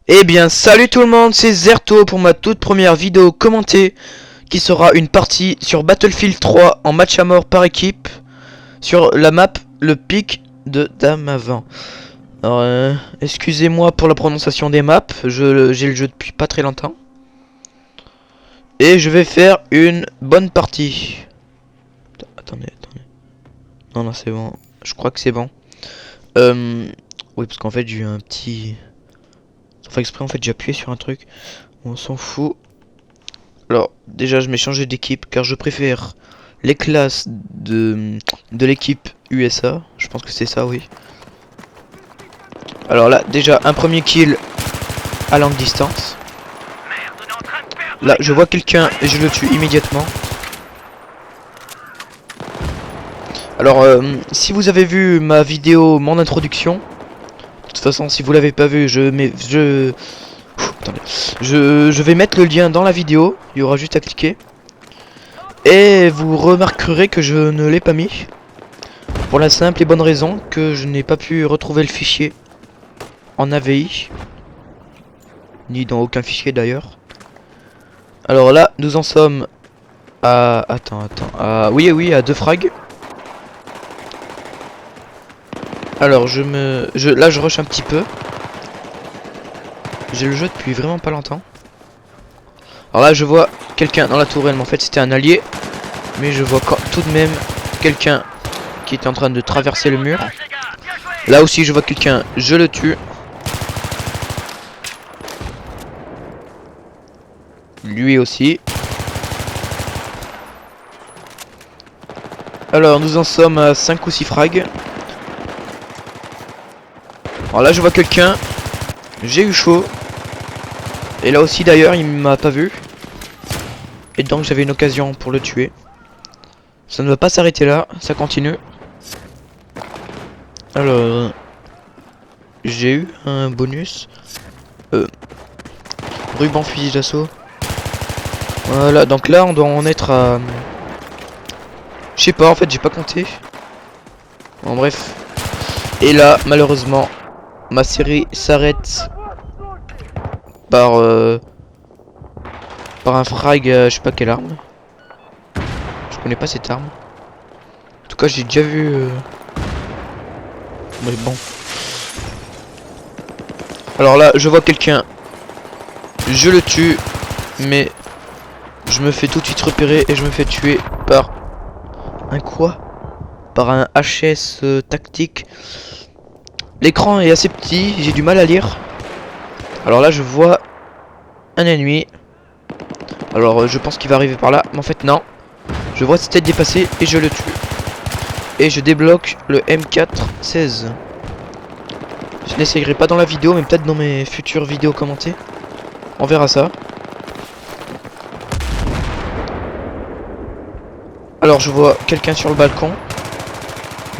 Eh bien, salut tout le monde, c'est Zerto pour ma toute première vidéo commentée qui sera une partie sur Battlefield 3 en match à mort par équipe sur la map le pic de Damavin. Alors, excusez-moi pour la prononciation des maps, j'ai le jeu depuis pas très longtemps. Et je vais faire une bonne partie. Attendez. Non, c'est bon. Je crois que c'est bon. Oui, parce qu'en fait, j'ai eu un petit... Sans faire exprès, en fait, j'ai appuyé sur un truc. On s'en fout. Alors, déjà, je m'ai changé d'équipe car je préfère les classes de l'équipe USA. Je pense que c'est ça, oui. Alors là, déjà, un premier kill à longue distance. Là, je vois quelqu'un et je le tue immédiatement. Alors, si vous avez vu ma vidéo, mon introduction, de toute façon, si vous l'avez pas vu, je vais mettre le lien dans la vidéo. Il y aura juste à cliquer. Et vous remarquerez que je ne l'ai pas mis. Pour la simple et bonne raison que je n'ai pas pu retrouver le fichier en AVI. Ni dans aucun fichier d'ailleurs. Alors là, nous en sommes à... Attends. Oui, à 2 frags. Alors là je rush un petit peu. J'ai le jeu depuis vraiment pas longtemps. Alors là je vois quelqu'un dans la tourelle, mais en fait c'était un allié. Mais je vois tout de même quelqu'un qui est en train de traverser le mur. Là aussi je vois quelqu'un, je le tue. Lui aussi. Alors nous en sommes à 5 ou 6 frags. Alors là je vois quelqu'un. J'ai eu chaud. Et là aussi d'ailleurs il m'a pas vu. Et donc j'avais une occasion pour le tuer. Ça ne va pas s'arrêter là, ça continue. Alors j'ai eu un bonus. Ruban fusil d'assaut. Voilà, donc là on doit en être à... Je sais pas, en fait j'ai pas compté. Bon bref. Et là malheureusement ma série s'arrête par un frag, je sais pas quelle arme. Je connais pas cette arme. En tout cas j'ai déjà vu mais bon. Alors là je vois quelqu'un. Je le tue. Mais je me fais tout de suite repérer et je me fais tuer par un quoi? Par un HS tactique. L'écran est assez petit, j'ai du mal à lire. Alors là je vois un ennemi. Alors je pense qu'il va arriver par là, mais en fait non. Je vois sa tête dépasser et je le tue. Et je débloque le M416. Je n'essayerai pas dans la vidéo, mais peut-être dans mes futures vidéos commentées. On verra ça. Alors je vois quelqu'un sur le balcon.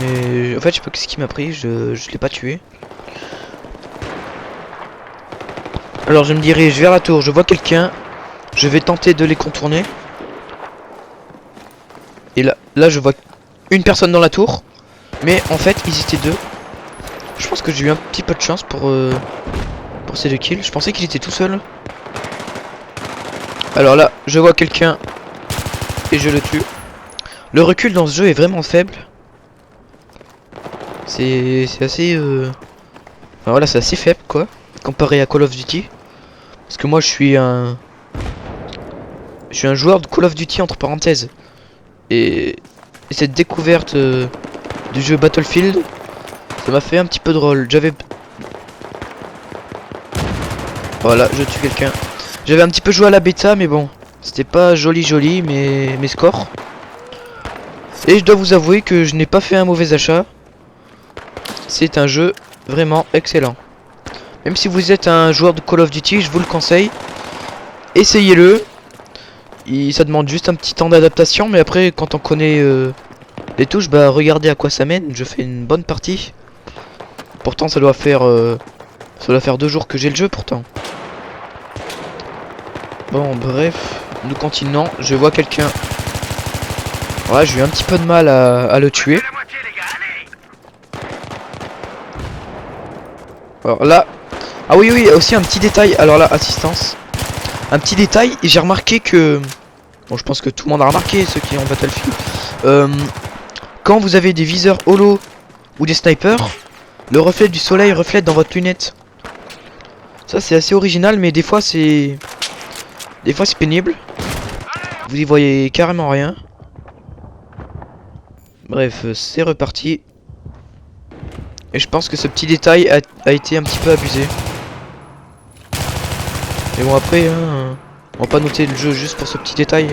Mais en fait je sais pas ce qui m'a pris, je l'ai pas tué. Alors je me dirige vers la tour, je vois quelqu'un. Je vais tenter de les contourner. Et là je vois une personne dans la tour. Mais en fait ils étaient deux. Je pense que j'ai eu un petit peu de chance pour ces 2 kills. Je pensais qu'il était tout seul. Alors là je vois quelqu'un. Et je le tue. Le recul dans ce jeu est vraiment faible. C'est assez enfin, voilà, c'est assez faible quoi, comparé à Call of Duty. Parce que moi je suis un joueur de Call of Duty entre parenthèses. Et cette découverte du jeu Battlefield, ça m'a fait un petit peu drôle. Voilà, je tue quelqu'un. J'avais un petit peu joué à la bêta, mais bon, c'était pas joli mes scores. Et je dois vous avouer que je n'ai pas fait un mauvais achat. C'est un jeu vraiment excellent. Même si vous êtes un joueur de Call of Duty, je vous le conseille. Essayez-le. Ça demande juste un petit temps d'adaptation, mais après quand on connaît les touches, bah regardez à quoi ça mène. Je fais une bonne partie. Pourtant ça doit faire 2 jours que j'ai le jeu pourtant. Bon bref, nous continuons. Je vois quelqu'un. Ouais, j'ai eu un petit peu de mal à le tuer. Alors là, Ah oui, oui, aussi un petit détail. Alors là, assistance. Un petit détail, et j'ai remarqué que... Bon, je pense que tout le monde a remarqué, ceux qui ont Battlefield. Quand vous avez des viseurs holo ou des snipers, le reflet du soleil reflète dans votre lunette. Ça, c'est assez original, mais des fois, c'est... Des fois, c'est pénible. Vous y voyez carrément rien. Bref, c'est reparti. Et je pense que ce petit détail a été un petit peu abusé. Mais bon, après, hein, on va pas noter le jeu juste pour ce petit détail.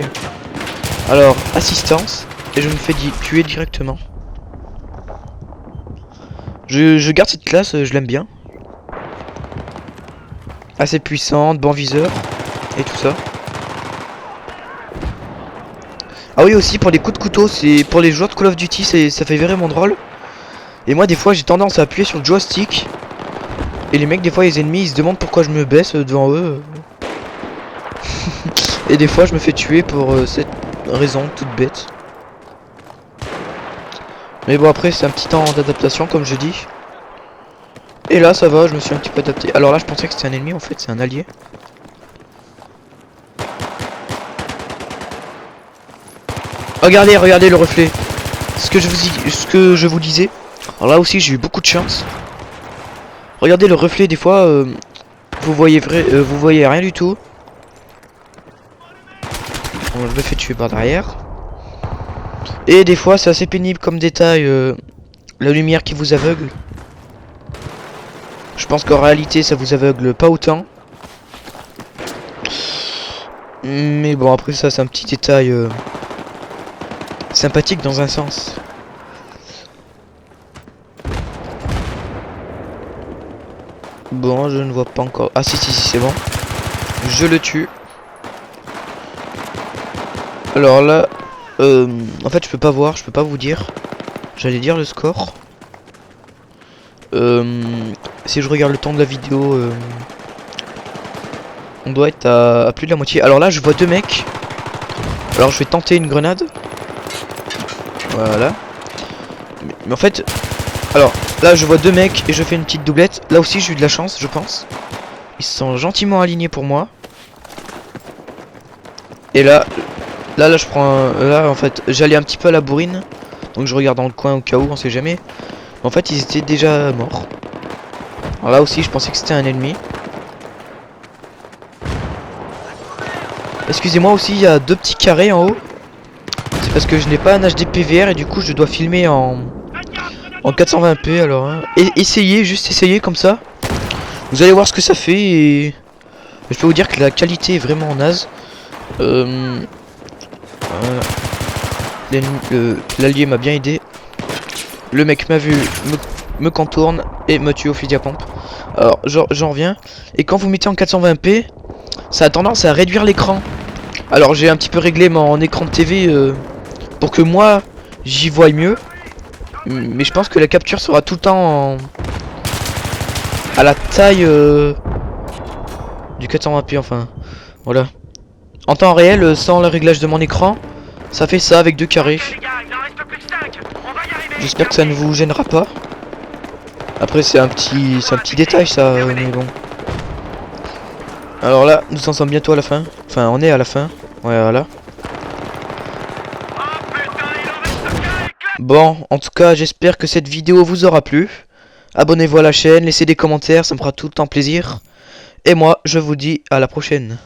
Alors, assistance. Et je me fais tuer directement. Je garde cette classe, je l'aime bien. Assez puissante, bon viseur. Et tout ça. Ah oui, aussi pour les coups de couteau, c'est pour les joueurs de Call of Duty, ça fait vraiment drôle. Et moi des fois j'ai tendance à appuyer sur le joystick. Et les mecs des fois les ennemis ils se demandent pourquoi je me baisse devant eux. Et des fois je me fais tuer pour cette raison toute bête. Mais bon après c'est un petit temps d'adaptation comme je dis. Et là ça va, je me suis un petit peu adapté. Alors là je pensais que c'était un ennemi, en fait c'est un allié. Regardez, regardez le reflet. Ce que je vous disais. Alors là aussi j'ai eu beaucoup de chance. Regardez le reflet, des fois vous voyez rien du tout. Bon, je me fais tuer par derrière. Et des fois c'est assez pénible comme détail, la lumière qui vous aveugle. Je pense qu'en réalité ça vous aveugle pas autant. Mais bon après ça c'est un petit détail sympathique dans un sens. Bon, je ne vois pas encore. Ah si c'est bon. Je le tue. Alors là, en fait je peux pas voir, je peux pas vous dire. J'allais dire le score. Si je regarde le temps de la vidéo, on doit être à plus de la moitié. Alors là je vois deux mecs. Alors je vais tenter une grenade. Voilà. Mais en fait, alors là je vois deux mecs et je fais une petite doublette. Là aussi j'ai eu de la chance je pense. Ils se sont gentiment alignés pour moi. Et là je prends là en fait j'allais un petit peu à la bourrine. Donc je regarde dans le coin au cas où, on sait jamais. En fait ils étaient déjà morts. Alors là aussi je pensais que c'était un ennemi. Excusez-moi aussi, il y a deux petits carrés en haut. C'est parce que je n'ai pas un HD PVR et du coup je dois filmer en 420p. Alors hein. Et essayez, juste essayez comme ça. Vous allez voir ce que ça fait et je peux vous dire que la qualité est vraiment naze. L'allié m'a bien aidé. Le mec m'a vu, me contourne et me tue au fusil à pompe. Alors j'en reviens. Et quand vous mettez en 420p, ça a tendance à réduire l'écran. Alors j'ai un petit peu réglé mon écran de TV pour que moi j'y voie mieux. Mais je pense que la capture sera tout le temps à la taille du 420p, enfin voilà. En temps réel, sans le réglage de mon écran, ça fait ça avec deux carrés. J'espère que ça ne vous gênera pas. Après c'est un petit détail ça, mais bon. Alors là, nous en sommes bientôt à la fin. Enfin, on est à la fin. Ouais, voilà. Bon, en tout cas, j'espère que cette vidéo vous aura plu. Abonnez-vous à la chaîne, laissez des commentaires, ça me fera tout le temps plaisir. Et moi, je vous dis à la prochaine.